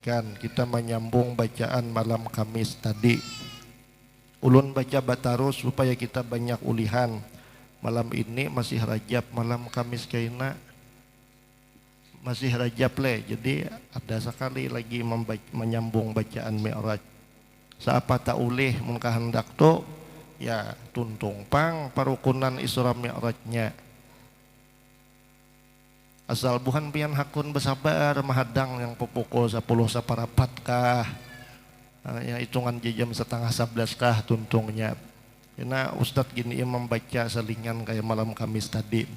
Kita menyambung bacaan malam Kamis tadi. Ulun baca batarus supaya kita banyak ulihan. Malam ini masih Rajab, malam Kamis kaina masih Rajab le. Jadi ada sekali lagi menyambung bacaan Mi'raj. Saapa tak ulih mun kahendak to ya tuntung pang parukunan Isra Mi'rajnya. Asal buhan pian hakun bersabar mahadang yang pupukul 10 saparapat kah, ya hitungan jam setengah 11 kah tuntungnya. Karena Ustadz gini membaca selingan kayak malam Kamis tadi.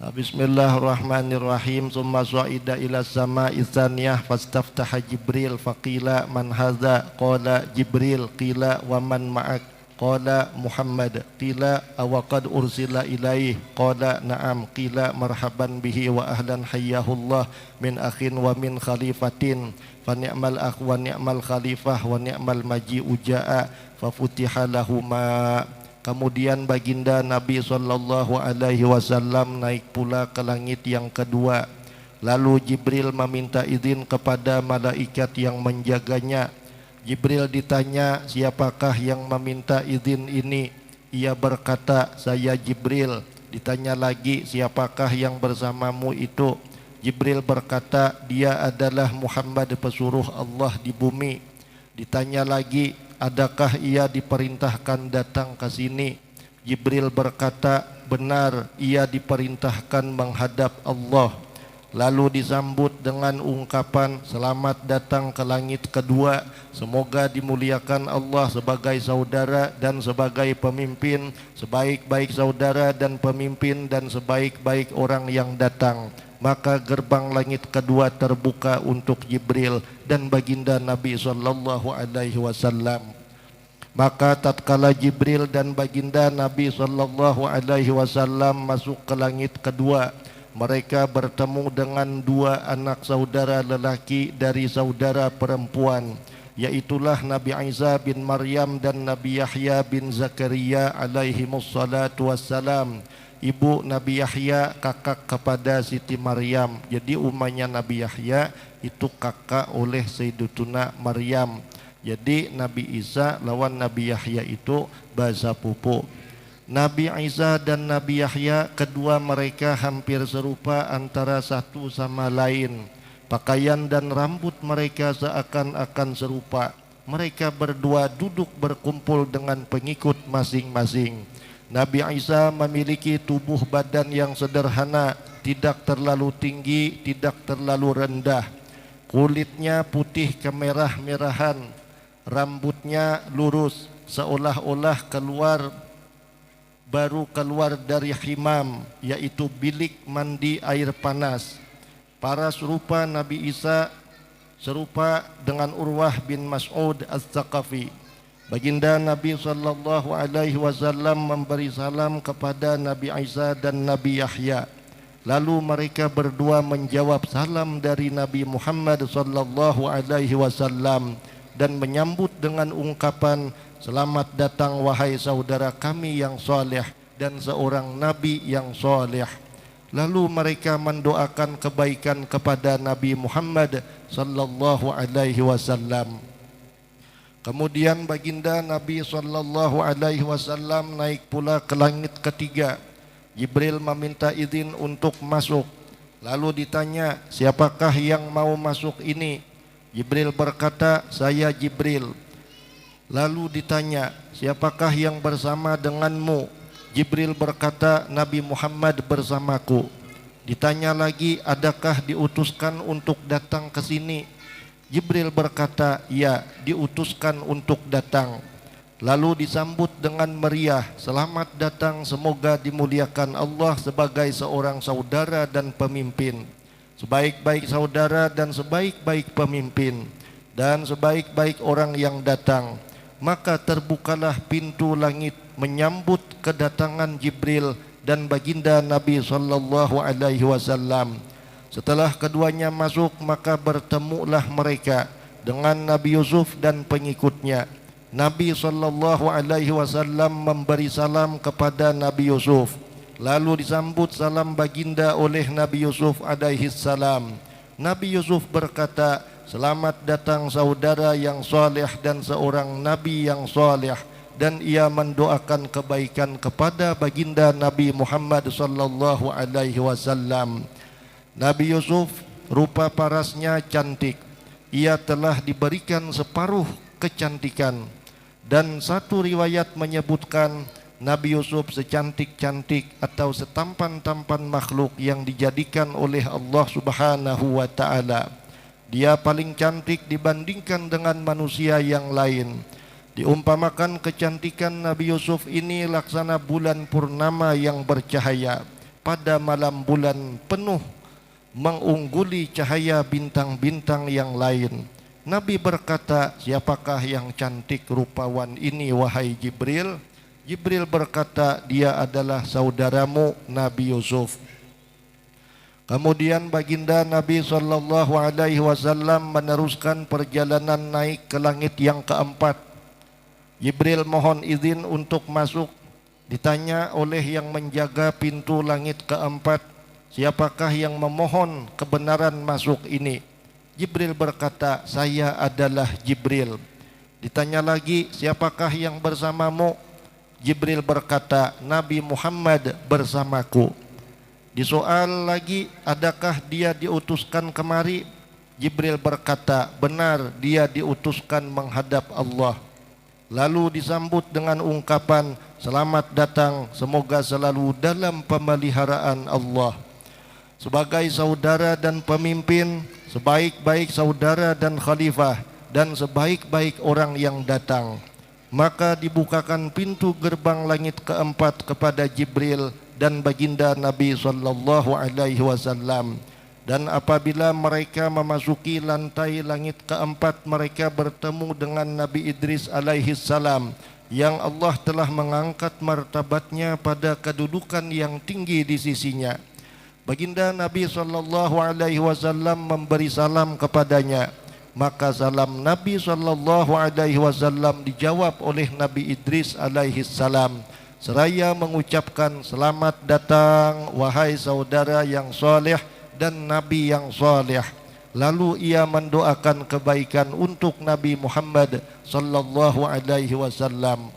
Bismillahirrahmanirrahim. Summa su'ida ila sama'i tsaniyah fastaftaha Jibril faqila man hadza qala Jibril qila wa man ma'ak qala Muhammad qila awaqad ursila ilaih qala na'am qila marhaban bihi wa ahlan hayyahullah min akhin wa min khalifatin fa ni'mal akh wa ni'mal khalifah wa ni'mal maji'u ja'a fa futiha lahuma. Kemudian baginda Nabi sallallahu alaihi wasallam naik pula ke langit yang kedua. Lalu Jibril meminta izin kepada malaikat yang menjaganya. Jibril ditanya, siapakah yang meminta izin ini? Ia berkata, saya Jibril. Ditanya lagi, siapakah yang bersamamu itu? Jibril berkata, dia adalah Muhammad pesuruh Allah di bumi. Ditanya lagi, adakah ia diperintahkan datang ke sini? Jibril berkata, benar, ia diperintahkan menghadap Allah. Lalu disambut dengan ungkapan selamat datang ke langit kedua. Semoga dimuliakan Allah sebagai saudara dan sebagai pemimpin, sebaik-baik saudara dan pemimpin dan sebaik-baik orang yang datang. Maka gerbang langit kedua terbuka untuk Jibril dan baginda Nabi sallallahu alaihi wasallam. Maka tatkala Jibril dan baginda Nabi sallallahu alaihi wasallam masuk ke langit kedua, mereka bertemu dengan dua anak saudara lelaki dari saudara perempuan, yaitulah Nabi Isa bin Maryam dan Nabi Yahya bin Zakaria alaihimussalatu wassalam. Ibu Nabi Yahya kakak kepada Siti Maryam. Jadi umahnya Nabi Yahya itu kakak oleh Sayyidatuna Maryam. Jadi Nabi Isa lawan Nabi Yahya itu bahasa pupu. Nabi Isa dan Nabi Yahya kedua mereka hampir serupa antara satu sama lain. Pakaian dan rambut mereka seakan-akan serupa. Mereka berdua duduk berkumpul dengan pengikut masing-masing. Nabi Isa memiliki tubuh badan yang sederhana, tidak terlalu tinggi, tidak terlalu rendah. Kulitnya putih kemerah-merahan, rambutnya lurus, seolah-olah baru keluar dari himam, yaitu bilik mandi air panas. Para serupa Nabi Isa serupa dengan Urwah bin Mas'ud Az-Zaqafi. Baginda Nabi sallallahu alaihi wasallam memberi salam kepada Nabi Isa dan Nabi Yahya. Lalu mereka berdua menjawab salam dari Nabi Muhammad sallallahu alaihi wasallam dan menyambut dengan ungkapan, selamat datang wahai saudara kami yang soleh dan seorang nabi yang soleh. Lalu mereka mendoakan kebaikan kepada Nabi Muhammad sallallahu alaihi wasallam. Kemudian baginda Nabi sallallahu alaihi wasallam naik pula ke langit ketiga. Jibril meminta izin untuk masuk. Lalu ditanya, siapakah yang mau masuk ini? Jibril berkata, saya Jibril. Lalu ditanya, siapakah yang bersama denganmu? Jibril berkata, Nabi Muhammad bersamaku. Ditanya lagi, adakah diutuskan untuk datang ke sini? Jibril berkata, ya, diutuskan untuk datang. Lalu disambut dengan meriah, selamat datang, semoga dimuliakan Allah sebagai seorang saudara dan pemimpin, sebaik-baik saudara dan sebaik-baik pemimpin, dan sebaik-baik orang yang datang. Maka terbukalah pintu langit menyambut kedatangan Jibril dan baginda Nabi sallallahu alaihi wasallam. Setelah keduanya masuk, maka bertemulah mereka dengan Nabi Yusuf dan pengikutnya. Nabi sallallahu alaihi wasallam memberi salam kepada Nabi Yusuf. Lalu disambut salam baginda oleh Nabi Yusuf alaihi salam. Nabi Yusuf berkata, selamat datang saudara yang soleh dan seorang nabi yang soleh. Dan ia mendoakan kebaikan kepada baginda Nabi Muhammad sallallahu alaihi wasallam. Nabi Yusuf rupa parasnya cantik. Ia telah diberikan separuh kecantikan. Dan satu riwayat menyebutkan Nabi Yusuf secantik-cantik atau setampan-tampan makhluk yang dijadikan oleh Allah Subhanahu wa taala. Dia paling cantik dibandingkan dengan manusia yang lain. Diumpamakan kecantikan Nabi Yusuf ini laksana bulan purnama yang bercahaya pada malam bulan penuh, mengungguli cahaya bintang-bintang yang lain. Nabi berkata, siapakah yang cantik rupawan ini wahai Jibril? Jibril berkata, dia adalah saudaramu Nabi Yusuf. Kemudian baginda Nabi SAW meneruskan perjalanan naik ke langit yang keempat. Jibril mohon izin untuk masuk. Ditanya oleh yang menjaga pintu langit keempat, siapakah yang memohon kebenaran masuk ini? Jibril berkata, saya adalah Jibril. Ditanya lagi, siapakah yang bersamamu? Jibril berkata, Nabi Muhammad bersamaku. Disoal lagi, adakah dia diutuskan kemari? Jibril berkata, benar, dia diutuskan menghadap Allah. Lalu disambut dengan ungkapan, selamat datang, semoga selalu dalam pemeliharaan Allah. Sebagai saudara dan pemimpin, sebaik-baik saudara dan khalifah, dan sebaik-baik orang yang datang. Maka dibukakan pintu gerbang langit keempat kepada Jibril dan baginda Nabi SAW. Dan apabila mereka memasuki lantai langit keempat, mereka bertemu dengan Nabi Idris alaihi salam, yang Allah telah mengangkat martabatnya pada kedudukan yang tinggi di sisinya. Baginda Nabi SAW memberi salam kepadanya. Maka salam Nabi SAW dijawab oleh Nabi Idris alaihi salam, seraya mengucapkan, selamat datang wahai saudara yang soleh dan Nabi yang saleh. Lalu ia mendoakan kebaikan untuk Nabi Muhammad sallallahu alaihi wasallam.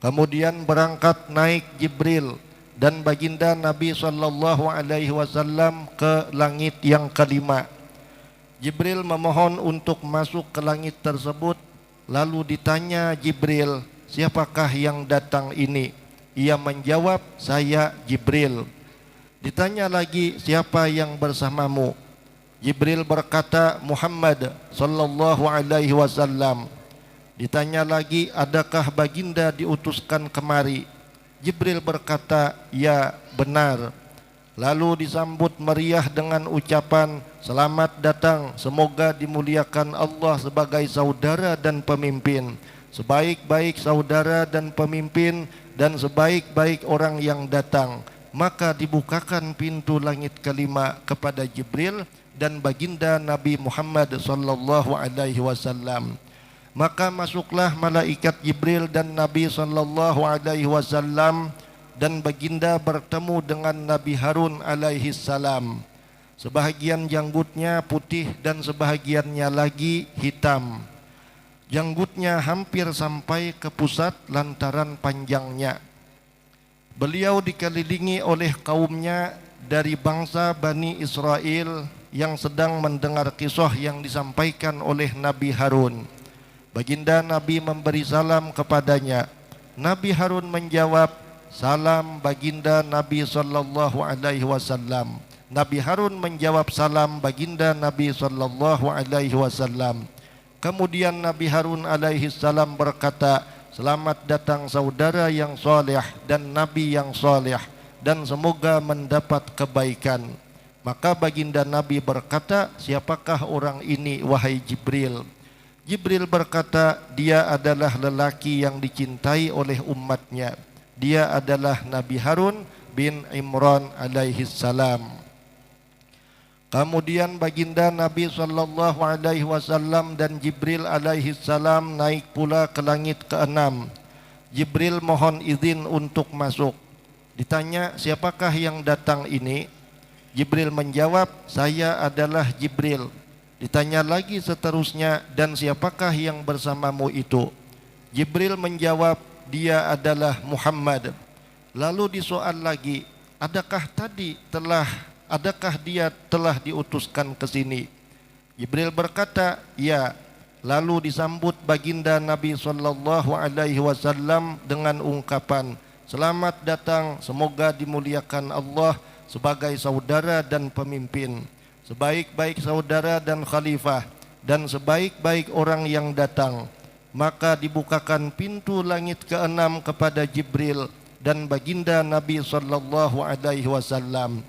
Kemudian berangkat naik Jibril dan baginda Nabi sallallahu alaihi wasallam ke langit yang kelima. Jibril memohon untuk masuk ke langit tersebut. Lalu ditanya Jibril, siapakah yang datang ini? Ia menjawab, saya Jibril. Ditanya lagi, siapa yang bersamamu? Jibril berkata, Muhammad sallallahu alaihi wasallam. Ditanya lagi, adakah baginda diutuskan kemari? Jibril berkata, ya benar. Lalu disambut meriah dengan ucapan, selamat datang, semoga dimuliakan Allah sebagai saudara dan pemimpin, sebaik-baik saudara dan pemimpin, dan sebaik-baik orang yang datang. Maka dibukakan pintu langit kelima kepada Jibril dan baginda Nabi Muhammad sallallahu alaihi wasallam. Maka masuklah malaikat Jibril dan Nabi sallallahu alaihi wasallam, dan baginda bertemu dengan Nabi Harun alaihi salam. Sebahagian janggutnya putih dan sebahagiannya lagi hitam. Janggutnya hampir sampai ke pusat lantaran panjangnya. Beliau dikelilingi oleh kaumnya dari bangsa Bani Israel yang sedang mendengar kisah yang disampaikan oleh Nabi Harun. Baginda Nabi memberi salam kepadanya. Nabi Harun menjawab, salam baginda Nabi sallallahu alaihi wasallam. Nabi Harun menjawab salam baginda Nabi sallallahu alaihi wasallam. Kemudian Nabi Harun alaihi salam berkata, selamat datang saudara yang soleh dan Nabi yang soleh, dan semoga mendapat kebaikan. Maka baginda Nabi berkata, siapakah orang ini wahai Jibril? Jibril berkata, dia adalah lelaki yang dicintai oleh umatnya. Dia adalah Nabi Harun bin Imran alaihi salam. Kemudian baginda Nabi sallallahu alaihi wasallam dan Jibril alaihi salam naik pula ke langit keenam. Jibril mohon izin untuk masuk. Ditanya, siapakah yang datang ini? Jibril menjawab, saya adalah Jibril. Ditanya lagi seterusnya, dan siapakah yang bersamamu itu? Jibril menjawab, dia adalah Muhammad. Lalu disoal lagi, adakah dia telah diutuskan ke sini? Jibril berkata, ya. Lalu disambut baginda Nabi sallallahu alaihi wasallam dengan ungkapan, selamat datang, semoga dimuliakan Allah sebagai saudara dan pemimpin, sebaik-baik saudara dan khalifah, dan sebaik-baik orang yang datang. Maka dibukakan pintu langit keenam kepada Jibril dan baginda Nabi sallallahu alaihi wasallam.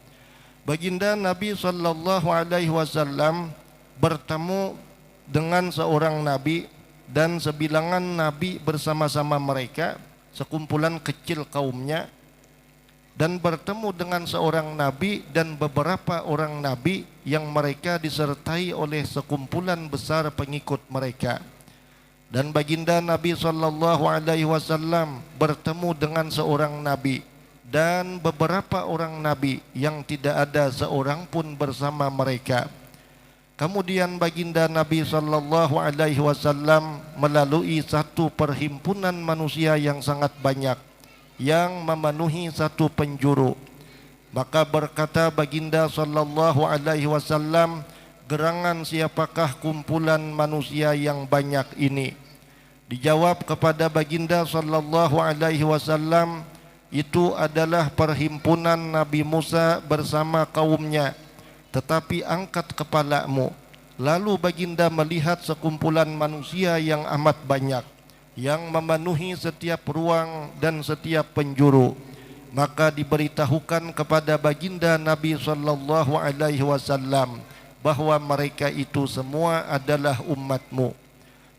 Baginda Nabi sallallahu alaihi wasallam bertemu dengan seorang nabi dan sebilangan nabi bersama-sama mereka, sekumpulan kecil kaumnya, dan bertemu dengan seorang nabi dan beberapa orang nabi yang mereka disertai oleh sekumpulan besar pengikut mereka. Dan baginda Nabi sallallahu alaihi wasallam bertemu dengan seorang nabi dan beberapa orang nabi yang tidak ada seorang pun bersama mereka. Kemudian baginda Nabi sallallahu alaihi wasallam melalui satu perhimpunan manusia yang sangat banyak yang memenuhi satu penjuru. Maka berkata baginda sallallahu alaihi wasallam, gerangan siapakah kumpulan manusia yang banyak ini? Dijawab kepada baginda sallallahu alaihi wasallam, itu adalah perhimpunan Nabi Musa bersama kaumnya. Tetapi angkat kepalamu. Lalu baginda melihat sekumpulan manusia yang amat banyak, yang memenuhi setiap ruang dan setiap penjuru. Maka diberitahukan kepada baginda Nabi sallallahu alaihi wasallam bahwa mereka itu semua adalah umatmu.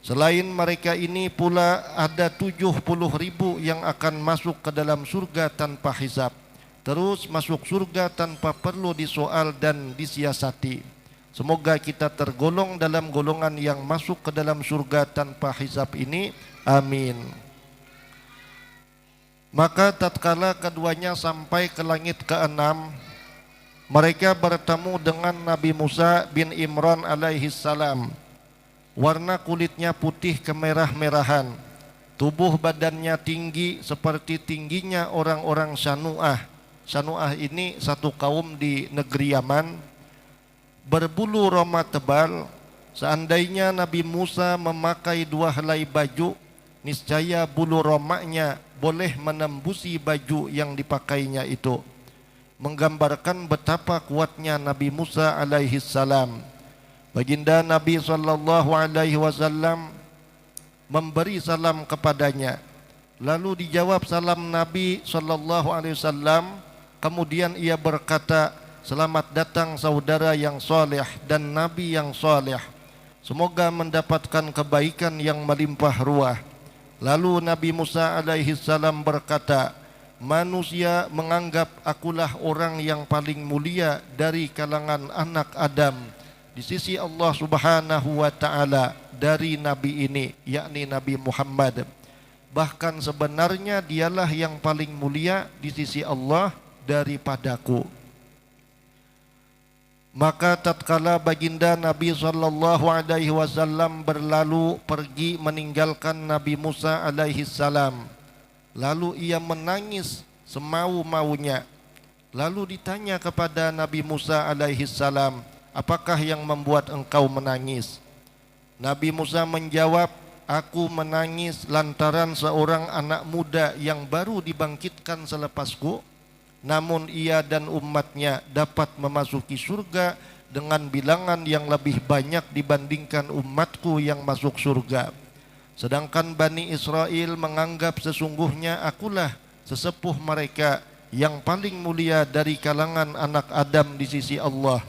Selain mereka ini pula ada 70.000 yang akan masuk ke dalam surga tanpa hisab, terus masuk surga tanpa perlu disoal dan disiasati. Semoga kita tergolong dalam golongan yang masuk ke dalam surga tanpa hisab ini. Amin. Maka tatkala keduanya sampai ke langit keenam, mereka bertemu dengan Nabi Musa bin Imran alaihi salam. Warna kulitnya putih kemerah-merahan, tubuh badannya tinggi seperti tingginya orang-orang Sanu'ah. Sanu'ah ini satu kaum di negeri Yaman, berbulu roma tebal. Seandainya Nabi Musa memakai 2 helai baju, niscaya bulu romanya boleh menembusi baju yang dipakainya itu, menggambarkan betapa kuatnya Nabi Musa alaihi salam. Baginda Nabi sallallahu alaihi wasallam memberi salam kepadanya. Lalu dijawab salam Nabi sallallahu alaihi wasallam. Kemudian ia berkata, selamat datang saudara yang soleh dan Nabi yang soleh. Semoga mendapatkan kebaikan yang melimpah ruah. Lalu Nabi Musa alaihi salam berkata, manusia menganggap akulah orang yang paling mulia dari kalangan anak Adam di sisi Allah subhanahu wa ta'ala dari Nabi ini, yakni Nabi Muhammad. Bahkan sebenarnya dialah yang paling mulia di sisi Allah daripadaku. Maka tatkala baginda Nabi sallallahu alaihi wasallam berlalu pergi meninggalkan Nabi Musa alaihi salam, lalu ia menangis semau-maunya. Lalu ditanya kepada Nabi Musa alaihi salam, apakah yang membuat engkau menangis? Nabi Musa menjawab, aku menangis lantaran seorang anak muda yang baru dibangkitkan selepasku, namun ia dan umatnya dapat memasuki surga dengan bilangan yang lebih banyak dibandingkan umatku yang masuk surga. Sedangkan Bani Israel menganggap sesungguhnya akulah sesepuh mereka yang paling mulia dari kalangan anak Adam di sisi Allah.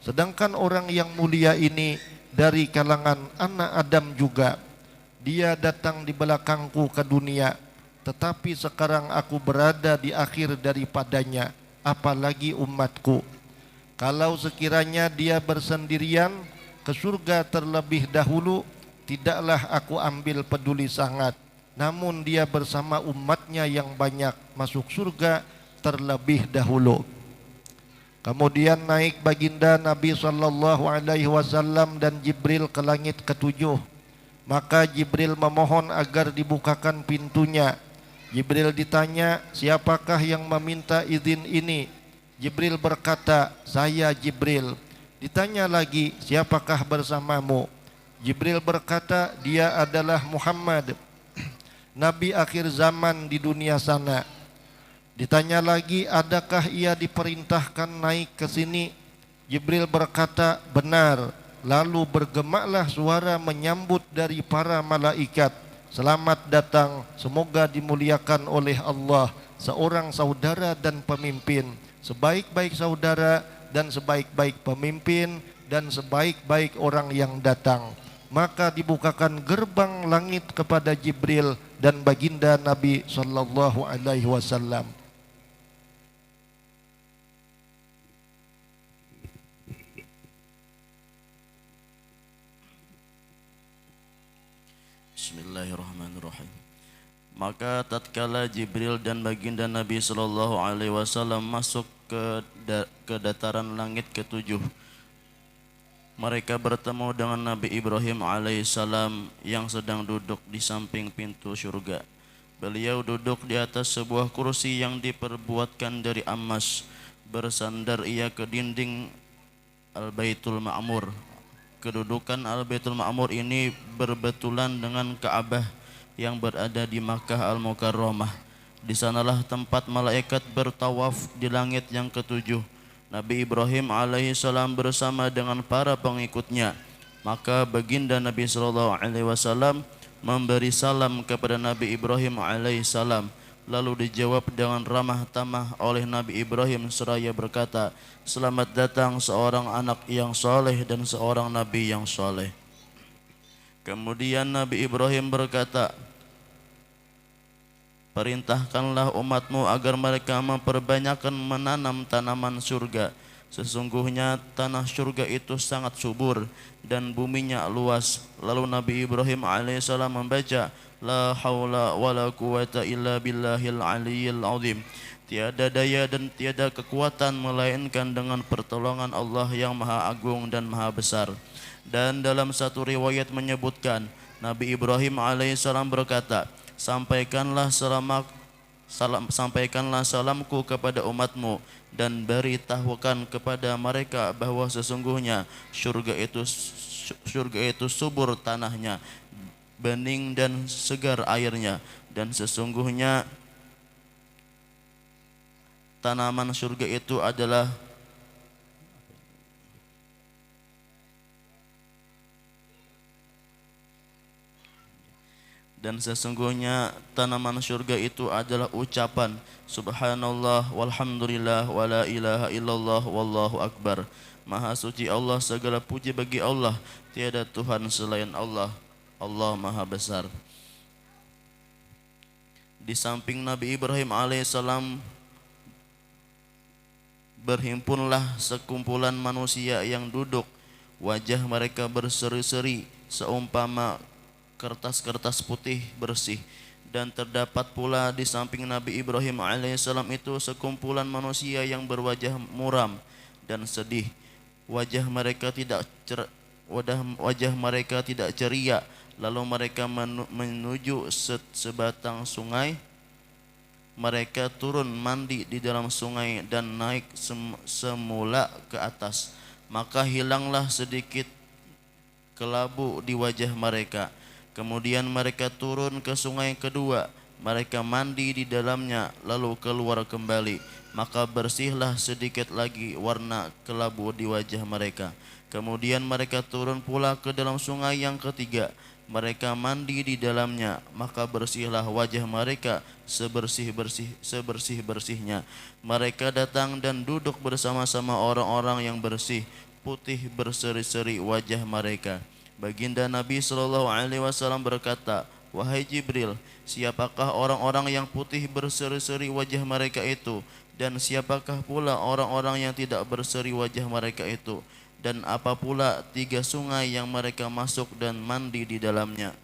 Sedangkan orang yang mulia ini dari kalangan anak Adam juga. Dia datang di belakangku ke dunia, tetapi sekarang aku berada di akhir daripadanya, apalagi umatku. Kalau sekiranya dia bersendirian ke surga terlebih dahulu, tidaklah aku ambil peduli sangat. Namun dia bersama umatnya yang banyak masuk surga terlebih dahulu. Kemudian naik baginda Nabi sallallahu alaihi wasallam dan Jibril ke langit ketujuh. Maka Jibril memohon agar dibukakan pintunya. Jibril ditanya, siapakah yang meminta izin ini? Jibril berkata, saya Jibril. Ditanya lagi, siapakah bersamamu? Jibril berkata, dia adalah Muhammad, Nabi akhir zaman di dunia sana. Ditanya lagi, adakah ia diperintahkan naik ke sini? Jibril berkata, benar. Lalu bergemaklah suara menyambut dari para malaikat. Selamat datang, semoga dimuliakan oleh Allah, seorang saudara dan pemimpin, sebaik-baik saudara dan sebaik-baik pemimpin dan sebaik-baik orang yang datang. Maka dibukakan gerbang langit kepada Jibril dan baginda Nabi sallallahu alaihi wasallam. Bismillahirrahmanirrahim. Maka tatkala Jibril dan baginda Nabi sallallahu alaihi wasallam masuk ke dataran langit ketujuh, mereka bertemu dengan Nabi Ibrahim alaihissalam yang sedang duduk di samping pintu surga. Beliau duduk di atas sebuah kursi yang diperbuatkan dari emas. Bersandar ia ke dinding Al-Baitul Ma'mur. Kedudukan Al-Baitul Ma'mur ini berbetulan dengan Ka'bah yang berada di Makkah Al-Mukarramah. Di sanalah tempat malaikat bertawaf di langit yang ketujuh. Nabi Ibrahim alaihissalam bersama dengan para pengikutnya. Maka baginda Nabi sallallahu alaihi wasallam memberi salam kepada Nabi Ibrahim alaihissalam. Lalu dijawab dengan ramah tamah oleh Nabi Ibrahim seraya berkata, selamat datang seorang anak yang soleh dan seorang nabi yang soleh. Kemudian Nabi Ibrahim berkata, perintahkanlah umatmu agar mereka memperbanyakkan menanam tanaman surga. Sesungguhnya tanah surga itu sangat subur dan buminya luas. Lalu Nabi Ibrahim alaihissalam membaca, la haula wa la quwata illa billahil aliyyil azim. Tiada daya dan tiada kekuatan melainkan dengan pertolongan Allah yang maha agung dan maha besar. Dan dalam satu riwayat menyebutkan, Nabi Ibrahim alaihissalam berkata, sampaikanlah salamku kepada umatmu dan beritahukan kepada mereka bahwa sesungguhnya surga itu subur tanahnya, bening dan segar airnya, dan sesungguhnya tanaman surga itu adalah tanaman surga itu adalah ucapan subhanallah walhamdulillah wala ilaha illallah wallahu akbar. Maha suci Allah, segala puji bagi Allah, tiada Tuhan selain Allah, Allah maha besar. Di samping Nabi Ibrahim alaihissalam berhimpunlah sekumpulan manusia yang duduk. Wajah mereka berseri-seri seumpama kertas-kertas putih bersih. Dan terdapat pula di samping Nabi Ibrahim alaihissalam itu sekumpulan manusia yang berwajah muram dan sedih. Wajah mereka tidak ceria. Lalu mereka menuju sebatang sungai. Mereka turun mandi di dalam sungai dan naik semula ke atas. Maka hilanglah sedikit kelabu di wajah mereka. Kemudian mereka turun ke sungai kedua. Mereka mandi di dalamnya lalu keluar kembali. Maka bersihlah sedikit lagi warna kelabu di wajah mereka. Kemudian mereka turun pula ke dalam sungai yang ketiga. Mereka mandi di dalamnya, maka bersihlah wajah mereka sebersih-bersihnya. Mereka datang dan duduk bersama-sama orang-orang yang bersih, putih berseri-seri wajah mereka. Baginda Nabi sallallahu alaihi wasallam berkata, wahai Jibril, siapakah orang-orang yang putih berseri-seri wajah mereka itu? Dan siapakah pula orang-orang yang tidak berseri wajah mereka itu? Dan apa pula 3 sungai yang mereka masuk dan mandi di dalamnya?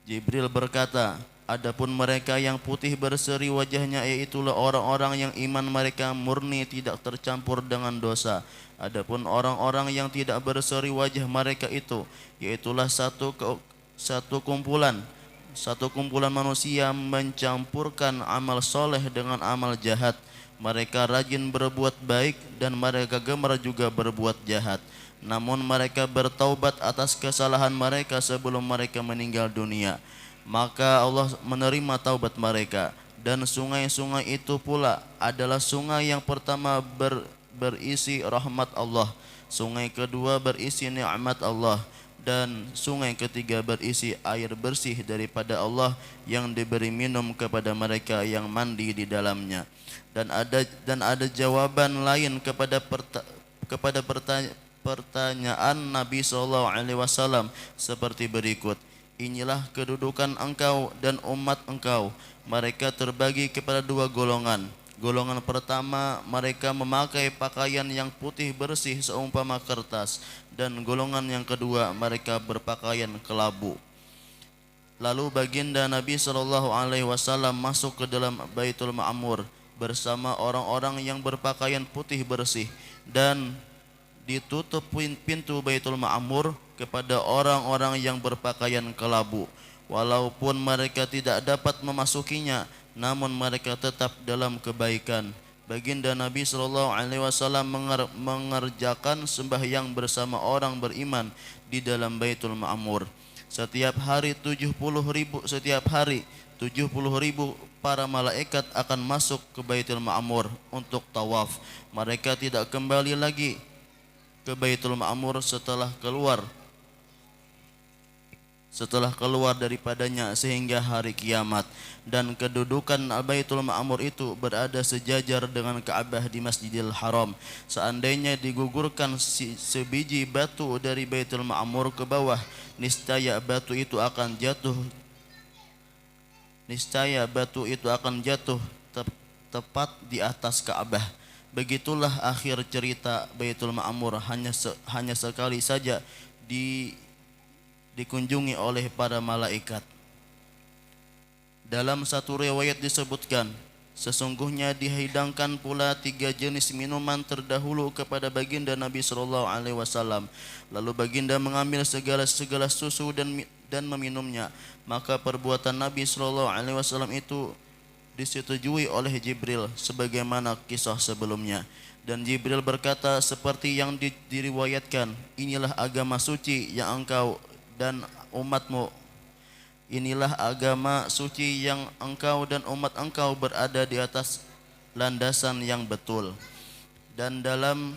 Jibril berkata, Adapun mereka yang putih berseri wajahnya, iaitulah orang-orang yang iman mereka murni, tidak tercampur dengan dosa. Adapun orang-orang yang tidak berseri wajah mereka itu, iaitulah satu kumpulan manusia mencampurkan amal soleh dengan amal jahat. Mereka rajin berbuat baik dan mereka gemar juga berbuat jahat. Namun mereka bertaubat atas kesalahan mereka sebelum mereka meninggal dunia, maka Allah menerima taubat mereka. Dan sungai-sungai itu pula adalah sungai yang pertama berisi rahmat Allah, sungai kedua berisi nikmat Allah, dan sungai ketiga berisi air bersih daripada Allah yang diberi minum kepada mereka yang mandi di dalamnya. Dan ada jawaban lain kepada pertanyaan Nabi SAW seperti berikut: inilah kedudukan engkau dan umat engkau. Mereka terbagi kepada dua golongan. Golongan pertama, mereka memakai pakaian yang putih bersih seumpama kertas. Dan golongan yang kedua, mereka berpakaian kelabu. Lalu baginda Nabi SAW masuk ke dalam Baitul Ma'mur bersama orang-orang yang berpakaian putih bersih, dan ditutup pintu Baitul Ma'mur kepada orang-orang yang berpakaian kelabu. Walaupun mereka tidak dapat memasukinya, namun mereka tetap dalam kebaikan. Baginda Nabi SAW mengerjakan sembahyang bersama orang beriman di dalam Baitul Ma'mur. Setiap hari 70.000 para malaikat akan masuk ke Baitul Ma'mur untuk tawaf. Mereka tidak kembali lagi ke Baitul Ma'mur setelah keluar daripadanya sehingga hari kiamat. Dan kedudukan Baitul Ma'mur itu berada sejajar dengan Ka'bah di Masjidil Haram. Seandainya digugurkan sebiji batu dari Baitul Ma'mur ke bawah, niscaya batu itu akan jatuh tepat di atas Ka'bah. Begitulah akhir cerita Baitul Ma'mur, hanya sekali saja dikunjungi oleh para malaikat. Dalam satu riwayat disebutkan, sesungguhnya dihidangkan pula 3 jenis minuman terdahulu kepada baginda Nabi SAW. Lalu baginda mengambil segala susu dan meminumnya. Maka perbuatan Nabi SAW itu disetujui oleh Jibril sebagaimana kisah sebelumnya. Dan Jibril berkata seperti yang diriwayatkan, inilah agama suci yang engkau dan umatmu. Inilah agama suci yang engkau dan umat engkau berada di atas landasan yang betul. Dan dalam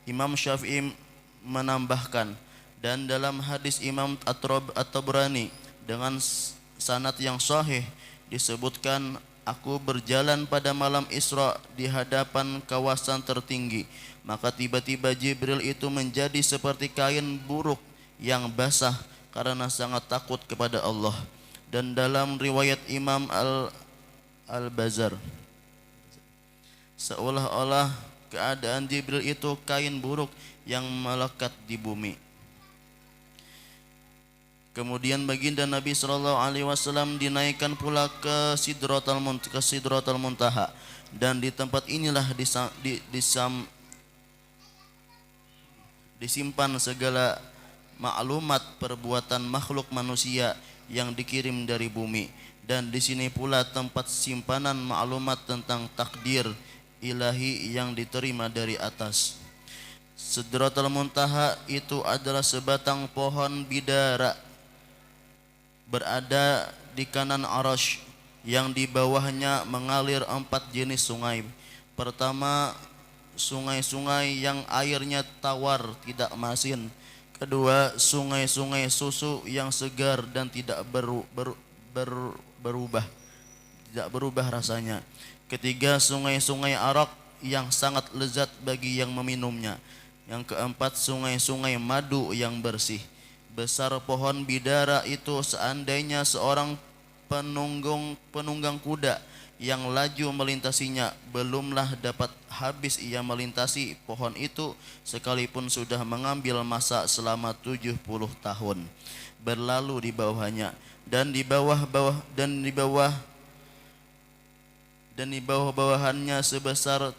Imam Syafi'i menambahkan, dan dalam hadis Imam At-Tabrani dengan sanad yang sahih disebutkan, aku berjalan pada malam Isra di hadapan kawasan tertinggi, maka tiba-tiba Jibril itu menjadi seperti kain buruk yang basah karena sangat takut kepada Allah. Dan dalam riwayat Imam Al-Bazar, seolah-olah keadaan Jibril itu kain buruk yang melekat di bumi. Kemudian baginda Nabi SAW dinaikkan pula ke Sidratul Muntaha, dan di tempat inilah disimpan segala maklumat perbuatan makhluk manusia yang dikirim dari bumi. Dan di sini pula tempat simpanan maklumat tentang takdir ilahi yang diterima dari atas. Sidratul Muntaha itu adalah sebatang pohon bidara berada di kanan Arasy, yang di bawahnya mengalir 4 jenis sungai. Pertama, sungai-sungai yang airnya tawar tidak masin. Kedua, sungai-sungai susu yang segar dan tidak berubah rasanya. Ketiga, sungai-sungai arak yang sangat lezat bagi yang meminumnya. Yang keempat, sungai-sungai madu yang bersih. Besar pohon bidara itu seandainya seorang penunggang kuda yang laju melintasinya. Belumlah dapat habis ia melintasi pohon itu, sekalipun sudah mengambil masa selama 70 tahun berlalu di bawahnya, dan di bawah-bawahannya sebesar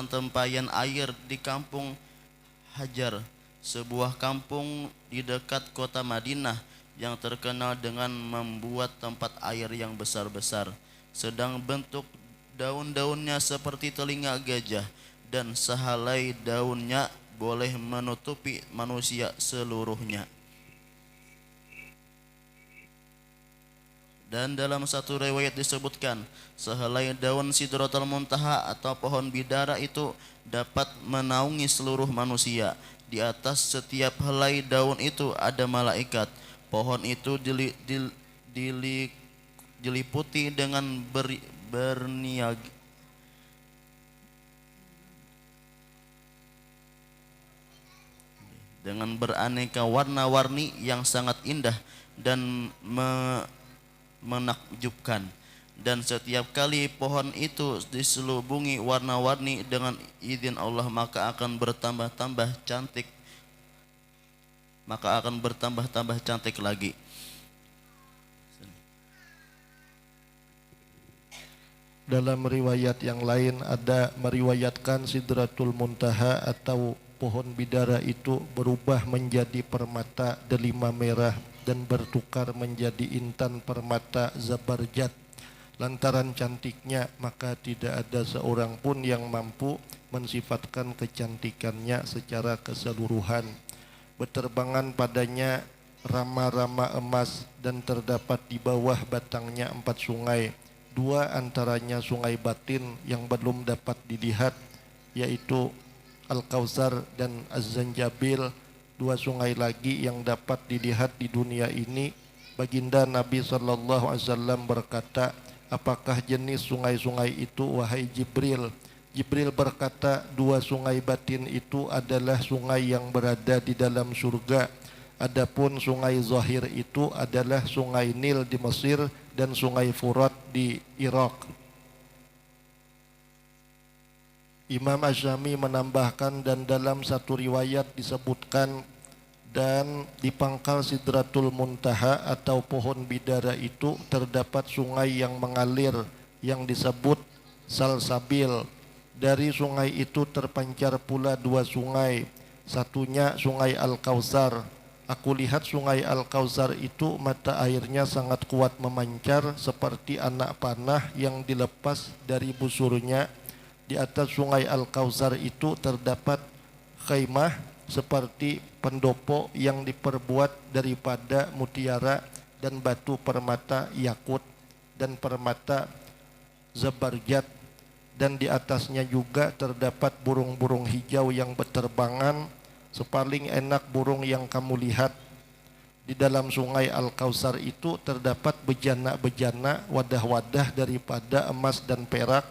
tempayan air di kampung Hajar, sebuah kampung di dekat kota Madinah yang terkenal dengan membuat tempat air yang besar-besar. Sedang bentuk daun-daunnya seperti telinga gajah, dan sehelai daunnya boleh menutupi manusia seluruhnya. Dan dalam satu riwayat disebutkan, sehelai daun Sidratul Muntaha atau pohon bidara itu dapat menaungi seluruh manusia. Di atas setiap helai daun itu ada malaikat. Pohon itu diliputi dengan berniaga dengan beraneka warna-warni yang sangat indah dan menakjubkan. Dan setiap kali pohon itu diselubungi warna-warni dengan izin Allah, maka akan bertambah-tambah cantik lagi. Dalam riwayat yang lain ada meriwayatkan Sidratul Muntaha atau pohon bidara itu berubah menjadi permata delima merah dan bertukar menjadi intan permata zabarjat. Lantaran cantiknya, maka tidak ada seorang pun yang mampu mensifatkan kecantikannya secara keseluruhan. Beterbangan padanya rama-rama emas, dan terdapat di bawah batangnya 4 sungai. 2 antaranya sungai batin yang belum dapat dilihat, yaitu Al-Kautsar dan Az-Zanjabil. 2 sungai lagi yang dapat dilihat di dunia ini. Baginda Nabi SAW berkata, apakah jenis sungai-sungai itu wahai Jibril? Jibril berkata, 2 sungai batin itu adalah sungai yang berada di dalam surga. Adapun sungai zahir itu adalah sungai Nil di Mesir dan sungai Furat di Irak. Imam Asyami menambahkan, dan dalam satu riwayat disebutkan, dan di pangkal Sidratul Muntaha atau pohon bidara itu terdapat sungai yang mengalir yang disebut Salsabil. Dari sungai itu terpancar pula 2 sungai, satunya sungai Al-Kautsar. Aku lihat sungai Al-Kautsar itu mata airnya sangat kuat memancar seperti anak panah yang dilepas dari busurnya. Di atas sungai Al-Kautsar itu terdapat khaimah seperti pendopo yang diperbuat daripada mutiara dan batu permata yakut dan permata zabarjat, dan di atasnya juga terdapat burung-burung hijau yang berterbangan. Sepaling enak burung yang kamu lihat. Di dalam sungai Al-Kautsar itu terdapat bejana-bejana, wadah-wadah daripada emas dan perak,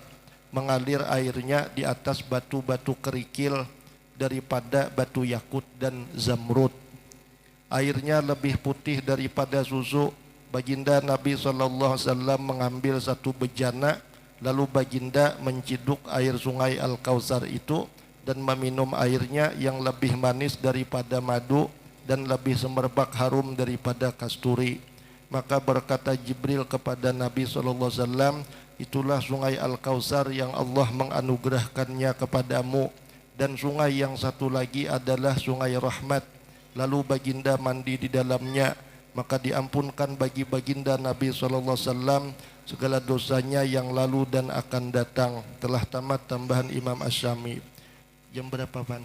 mengalir airnya di atas batu-batu kerikil daripada batu yakut dan zamrud. Airnya lebih putih daripada susu. Baginda Nabi SAW mengambil 1 bejana, lalu baginda menciduk air sungai Al-Kautsar itu dan meminum airnya yang lebih manis daripada madu dan lebih semerbak harum daripada kasturi. Maka berkata Jibril kepada Nabi SAW, itulah sungai Al-Kautsar yang Allah menganugerahkannya kepadamu, dan sungai yang satu lagi adalah sungai rahmat. Lalu baginda mandi di dalamnya, maka diampunkan bagi baginda Nabi SAW segala dosanya yang lalu dan akan datang. Telah tamat tambahan Imam Asyami. Jam berapa, Pan?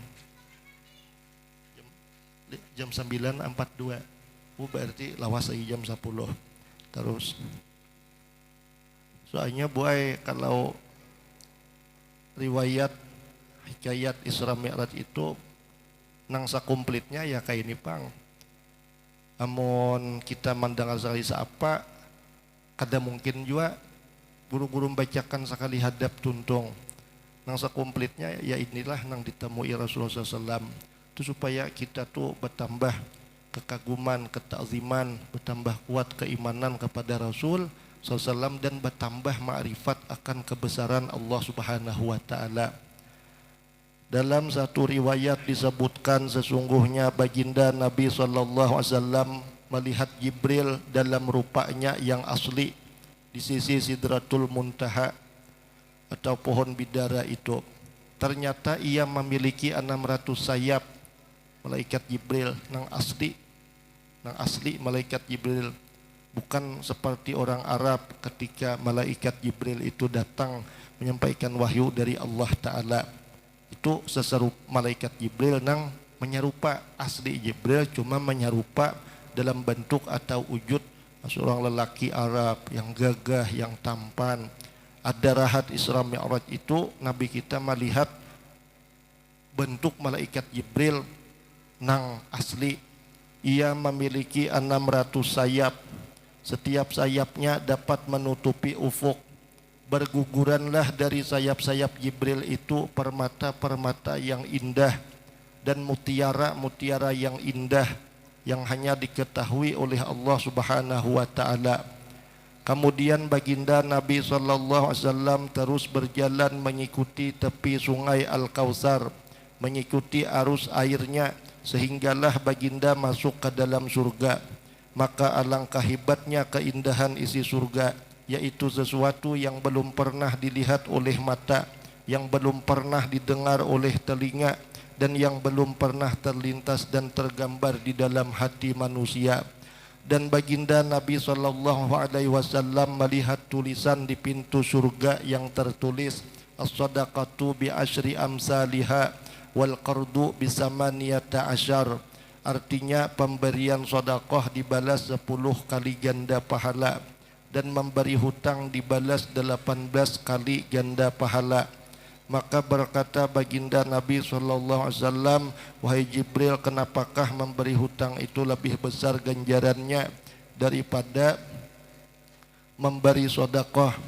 Jam 9.42. Berarti lawas lagi jam 10. Terus soalnya buai kalau riwayat hikayat Isra Mi'raj itu nang sakomplitnya ya kayak ini, Pang. Amun kita mendengar sekali apa, kada mungkin juga guru-guru bacakan sekali hadap tuntung. Nang sakomplitnya ya inilah nang ditemui Rasulullah SAW. itu supaya kita tuh bertambah kekaguman, ketakziman, bertambah kuat keimanan kepada Rasul SAW dan bertambah ma'rifat akan kebesaran Allah Subhanahu wa taala. Dalam satu riwayat disebutkan sesungguhnya baginda Nabi SAW melihat Jibril dalam rupanya yang asli di sisi Sidratul Muntaha atau pohon bidara itu. Ternyata ia memiliki 600 sayap, malaikat Jibril nang asli malaikat Jibril, bukan seperti orang Arab ketika malaikat Jibril itu datang menyampaikan wahyu dari Allah Ta'ala. Itu seserup malaikat Jibril nang menyerupa asli Jibril, cuma menyerupa dalam bentuk atau wujud seorang lelaki Arab yang gagah, yang tampan. Ada rahat Isra Mi'raj itu Nabi kita melihat bentuk malaikat Jibril nang asli. Ia memiliki 600 sayap. Setiap sayapnya dapat menutupi ufuk. Berguguranlah dari sayap-sayap Jibril itu permata-permata yang indah dan mutiara-mutiara yang indah yang hanya diketahui oleh Allah Subhanahu wa taala. Kemudian baginda Nabi SAW terus berjalan mengikuti tepi sungai Al-Kautsar, mengikuti arus airnya sehinggalah baginda masuk ke dalam surga. Maka alangkah hebatnya keindahan isi surga, yaitu sesuatu yang belum pernah dilihat oleh mata, yang belum pernah didengar oleh telinga, dan yang belum pernah terlintas dan tergambar di dalam hati manusia. Dan baginda Nabi SAW melihat tulisan di pintu surga yang tertulis as-sadaqatu bi asyri amsalihha wal qardu bi samaniyata asyar. Artinya pemberian sedekah dibalas 10 kali ganda pahala dan memberi hutang dibalas 18 kali ganda pahala. Maka berkata baginda Nabi SAW, wahai Jibril, kenapakah memberi hutang itu lebih besar ganjarannya daripada memberi sedekah?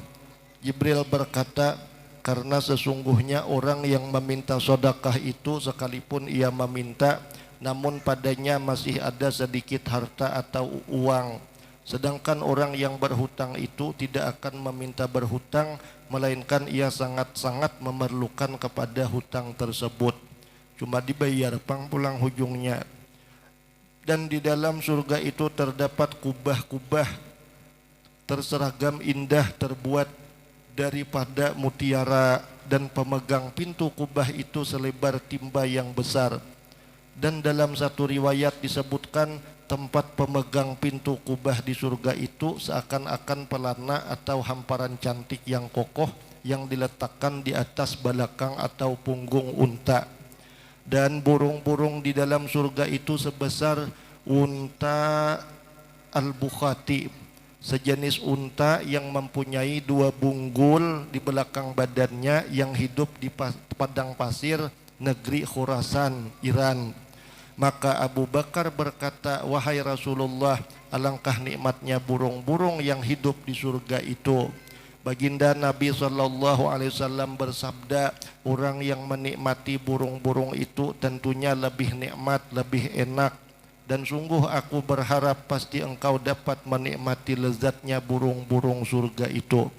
Jibril berkata, karena sesungguhnya orang yang meminta sedekah itu sekalipun ia meminta, namun padanya masih ada sedikit harta atau uang. Sedangkan orang yang berhutang itu tidak akan meminta berhutang, melainkan ia sangat-sangat memerlukan kepada hutang tersebut. Cuma dibayar pang pulang hujungnya. Dan di dalam surga itu terdapat kubah-kubah terseragam indah terbuat daripada mutiara, dan pemegang pintu kubah itu selebar timba yang besar. Dan dalam satu riwayat disebutkan tempat pemegang pintu kubah di surga itu seakan-akan pelana atau hamparan cantik yang kokoh yang diletakkan di atas balakang atau punggung unta. Dan burung-burung di dalam surga itu sebesar unta al-bukhati, sejenis unta yang mempunyai 2 bunggul di belakang badannya yang hidup di padang pasir negeri Khurasan, Iran. Maka Abu Bakar berkata, wahai Rasulullah, alangkah nikmatnya burung-burung yang hidup di surga itu. Baginda Nabi SAW bersabda, orang yang menikmati burung-burung itu tentunya lebih nikmat, lebih enak. Dan sungguh aku berharap pasti engkau dapat menikmati lezatnya burung-burung surga itu.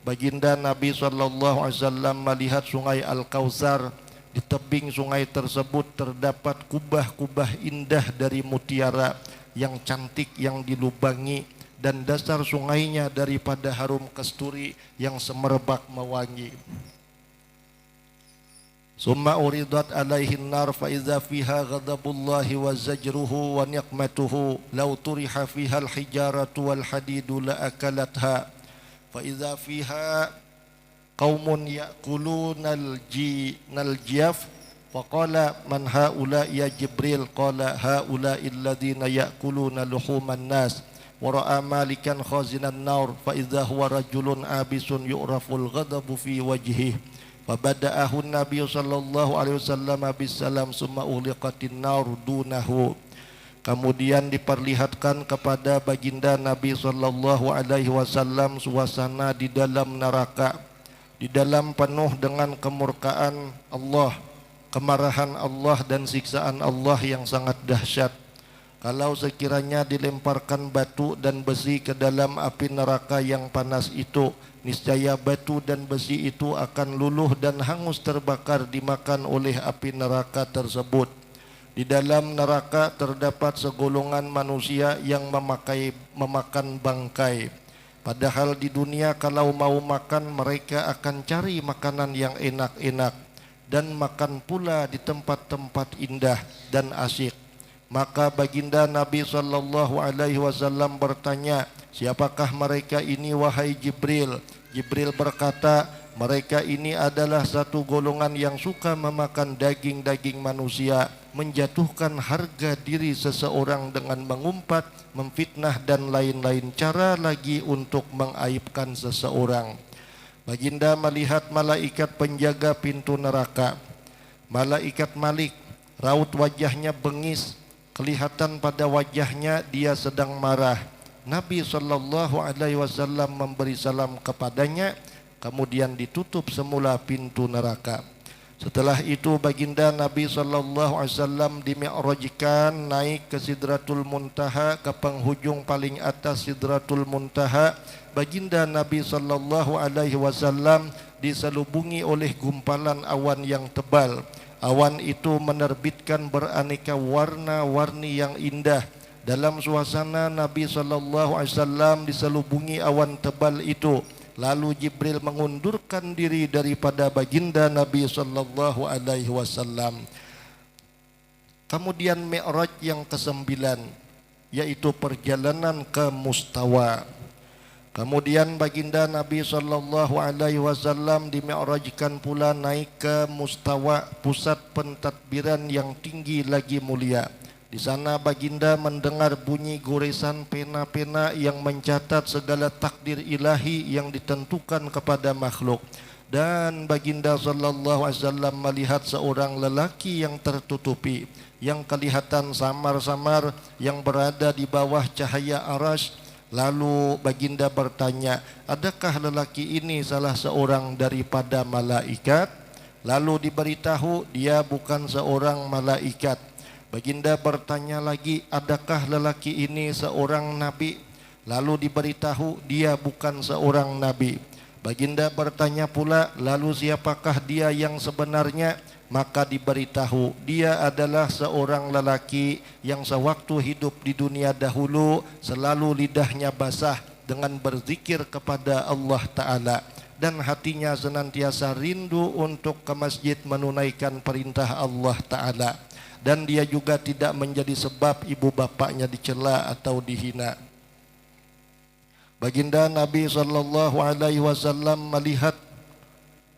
Baginda Nabi SAW melihat sungai Al-Kautsar. Di tebing sungai tersebut terdapat kubah-kubah indah dari mutiara yang cantik yang dilubangi, dan dasar sungainya daripada harum kasturi yang semerbak mewangi. Summa uridat alaihin nar fa iza fiha ghadabullahi wa zajruhu wa niqmatuhu law turiha fiha al-hijaratu wal hadidu la akalatha fa iza fiha qaumun ya'kulunal jiyaf faqala man haula ya Jibril qala haula alladhina ya'kuluna luhuman nas wa ra'a malikan khazinan nar fa idza huwa rajulun abisun yu'raful ghadabu fi wajhihi fa bada'ahu an-nabiy sallallahu alaihi wasallam bisalam summa uliqatin nar dunahu. Kemudian diperlihatkan kepada baginda Nabi sallallahu alaihi wasallam suasana di dalam neraka, di dalam penuh dengan kemurkaan Allah, kemarahan Allah dan siksaan Allah yang sangat dahsyat. Kalau sekiranya dilemparkan batu dan besi ke dalam api neraka yang panas itu, niscaya batu dan besi itu akan luluh dan hangus terbakar dimakan oleh api neraka tersebut. Di dalam neraka terdapat segolongan manusia yang memakan bangkai. Padahal di dunia kalau mau makan mereka akan cari makanan yang enak-enak dan makan pula di tempat-tempat indah dan asyik. Maka baginda Nabi SAW bertanya, siapakah mereka ini wahai Jibril? Jibril berkata, mereka ini adalah satu golongan yang suka memakan daging-daging manusia, menjatuhkan harga diri seseorang dengan mengumpat, memfitnah dan lain-lain cara lagi untuk mengaibkan seseorang. Baginda melihat malaikat penjaga pintu neraka. Malaikat Malik, raut wajahnya bengis, kelihatan pada wajahnya dia sedang marah. Nabi SAW memberi salam kepadanya, kemudian ditutup semula pintu neraka. Setelah itu baginda Nabi SAW dimi'rajkan naik ke Sidratul Muntaha, ke penghujung paling atas Sidratul Muntaha. Baginda Nabi SAW diselubungi oleh gumpalan awan yang tebal. Awan itu menerbitkan beraneka warna-warni yang indah. Dalam suasana Nabi SAW diselubungi awan tebal itu, lalu Jibril mengundurkan diri daripada baginda Nabi SAW. Kemudian Mi'raj yang ke-9, yaitu perjalanan ke Mustawa. Kemudian baginda Nabi SAW dimi'rajkan pula naik ke Mustawa, pusat pentadbiran yang tinggi lagi mulia. Di sana baginda mendengar bunyi goresan pena-pena yang mencatat segala takdir ilahi yang ditentukan kepada makhluk. Dan baginda SAW melihat seorang lelaki yang tertutupi, yang kelihatan samar-samar, yang berada di bawah cahaya arasy. Lalu baginda bertanya, adakah lelaki ini salah seorang daripada malaikat? Lalu diberitahu dia bukan seorang malaikat. Baginda bertanya lagi, adakah lelaki ini seorang nabi? Lalu diberitahu dia bukan seorang nabi. Baginda bertanya pula, lalu siapakah dia yang sebenarnya? Maka diberitahu dia adalah seorang lelaki yang sewaktu hidup di dunia dahulu selalu lidahnya basah dengan berzikir kepada Allah Ta'ala, dan hatinya senantiasa rindu untuk ke masjid menunaikan perintah Allah Ta'ala, dan dia juga tidak menjadi sebab ibu bapaknya dicela atau dihina. Baginda Nabi SAW melihat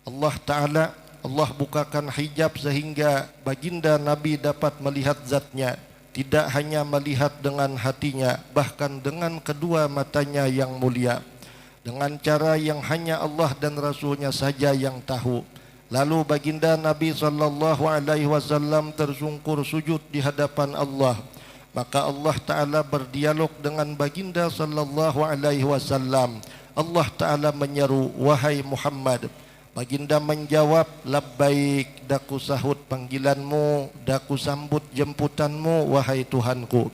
Allah Ta'ala. Allah bukakan hijab sehingga baginda Nabi dapat melihat zatnya. Tidak hanya melihat dengan hatinya, bahkan dengan kedua matanya yang mulia, dengan cara yang hanya Allah dan Rasulnya saja yang tahu. Lalu baginda Nabi SAW tersungkur sujud di hadapan Allah. Maka Allah Ta'ala berdialog dengan baginda SAW. Allah Ta'ala menyeru, wahai Muhammad. Baginda menjawab, labbaik, daku sahut panggilanmu, daku sambut jemputanmu, wahai Tuhanku.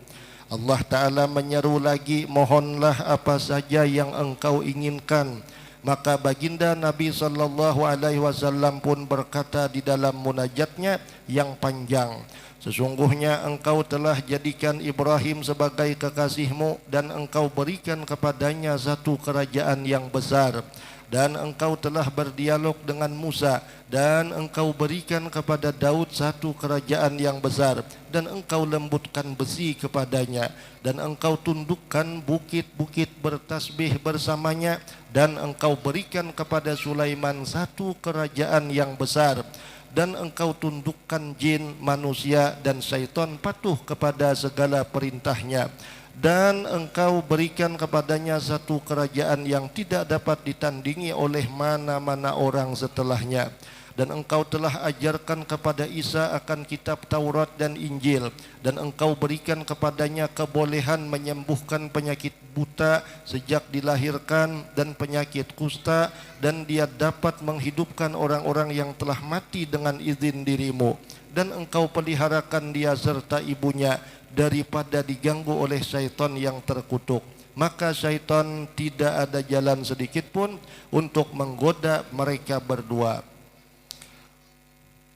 Allah Ta'ala menyeru lagi, mohonlah apa saja yang engkau inginkan. Maka baginda Nabi SAW pun berkata di dalam munajatnya yang panjang, sesungguhnya engkau telah jadikan Ibrahim sebagai kekasihmu, dan engkau berikan kepadanya satu kerajaan yang besar. Dan engkau telah berdialog dengan Musa, dan engkau berikan kepada Daud satu kerajaan yang besar, dan engkau lembutkan besi kepadanya, dan engkau tundukkan bukit-bukit bertasbih bersamanya, dan engkau berikan kepada Sulaiman satu kerajaan yang besar, dan engkau tundukkan jin, manusia dan syaitan patuh kepada segala perintahnya, dan engkau berikan kepadanya satu kerajaan yang tidak dapat ditandingi oleh mana-mana orang setelahnya. Dan engkau telah ajarkan kepada Isa akan kitab Taurat dan Injil, dan engkau berikan kepadanya kebolehan menyembuhkan penyakit buta sejak dilahirkan dan penyakit kusta, dan dia dapat menghidupkan orang-orang yang telah mati dengan izin dirimu, dan engkau peliharakan dia serta ibunya daripada diganggu oleh syaitan yang terkutuk. Maka syaitan tidak ada jalan sedikit pun untuk menggoda mereka berdua.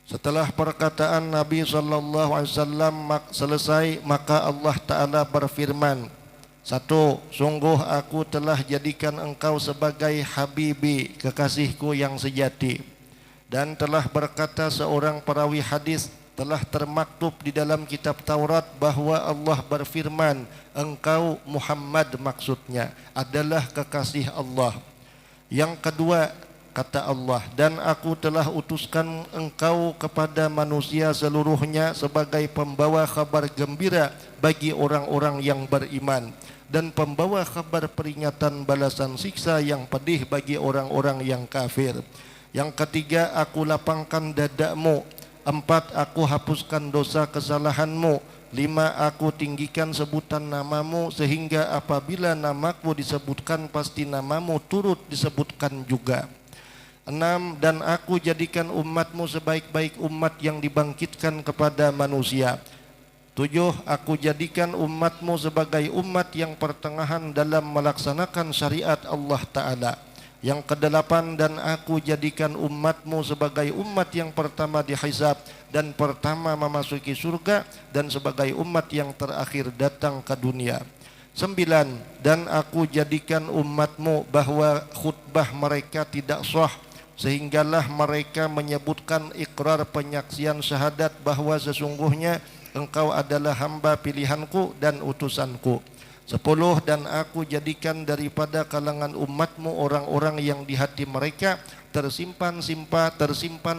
Setelah perkataan Nabi SAW selesai, maka Allah Ta'ala berfirman, satu, sungguh aku telah jadikan engkau sebagai habibi, kekasihku yang sejati. Dan telah berkata seorang perawi hadis, telah termaktub di dalam kitab Taurat bahwa Allah berfirman, engkau Muhammad maksudnya adalah kekasih Allah. Yang kedua, kata Allah, dan aku telah utuskan engkau kepada manusia seluruhnya sebagai pembawa kabar gembira bagi orang-orang yang beriman, dan pembawa kabar peringatan balasan siksa yang pedih bagi orang-orang yang kafir. Yang ketiga, aku lapangkan dadamu. Empat, aku hapuskan dosa kesalahanmu. Lima, aku tinggikan sebutan namamu sehingga apabila namaku disebutkan pasti namamu turut disebutkan juga. 6, dan aku jadikan umatmu sebaik-baik umat yang dibangkitkan kepada manusia. 7, aku jadikan umatmu sebagai umat yang pertengahan dalam melaksanakan syariat Allah Ta'ala. Yang ke-8, dan aku jadikan umatmu sebagai umat yang pertama dihisab dan pertama memasuki surga, dan sebagai umat yang terakhir datang ke dunia. 9, dan aku jadikan umatmu bahwa khutbah mereka tidak sah, sehinggalah mereka menyebutkan ikrar penyaksian syahadat bahwa sesungguhnya engkau adalah hamba pilihanku dan utusanku. 10, dan aku jadikan daripada kalangan umatmu orang-orang yang di hati mereka tersimpan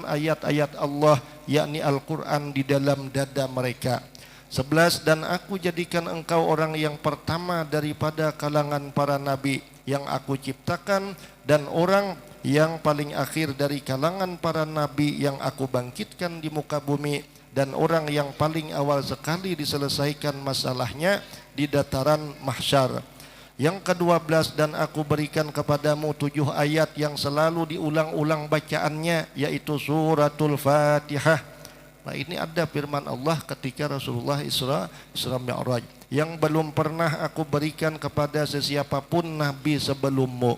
ayat-ayat Allah, yakni Al-Quran, di dalam dada mereka. 11, dan aku jadikan engkau orang yang pertama daripada kalangan para nabi yang aku ciptakan, dan orang yang paling akhir dari kalangan para nabi yang aku bangkitkan di muka bumi, dan orang yang paling awal sekali diselesaikan masalahnya di dataran mahsyar. Yang ke-12, dan aku berikan kepadamu 7 ayat yang selalu diulang-ulang bacaannya, yaitu suratul Fatihah. Nah, ini ada firman Allah ketika Rasulullah Isra Mi'raj, yang belum pernah aku berikan kepada sesiapapun nabi sebelummu.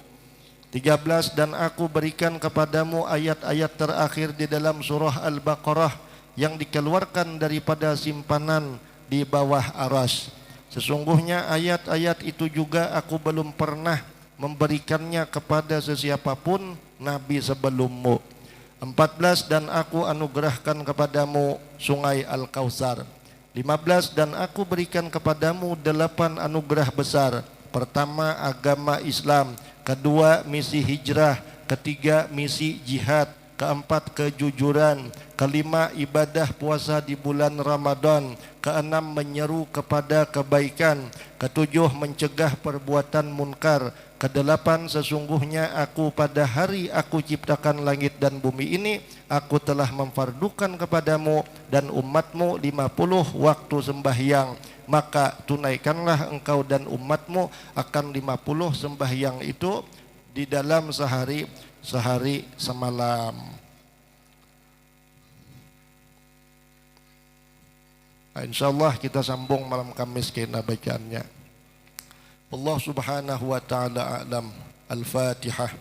13, dan aku berikan kepadamu ayat-ayat terakhir di dalam surah Al-Baqarah yang dikeluarkan daripada simpanan di bawah aras. Sesungguhnya ayat-ayat itu juga aku belum pernah memberikannya kepada sesiapapun nabi sebelummu. 14, dan aku anugerahkan kepadamu sungai Al-Kautsar. 15, dan aku berikan kepadamu 8 anugerah besar. Pertama, agama Islam. Kedua, misi hijrah. Ketiga, misi jihad. Keempat, kejujuran. Kelima, ibadah puasa di bulan Ramadan. Keenam, menyeru kepada kebaikan. Ketujuh, mencegah perbuatan munkar. Kedelapan, sesungguhnya aku pada hari aku ciptakan langit dan bumi ini, aku telah memfardukan kepadamu dan umatmu 50 waktu sembahyang. Maka tunaikanlah engkau dan umatmu akan 50 sembahyang itu di dalam sehari semalam. Nah, insyaallah kita sambung malam Kamis kena bacaannya. Allah Subhanahu wa taala a'lam. Al-Fatihah.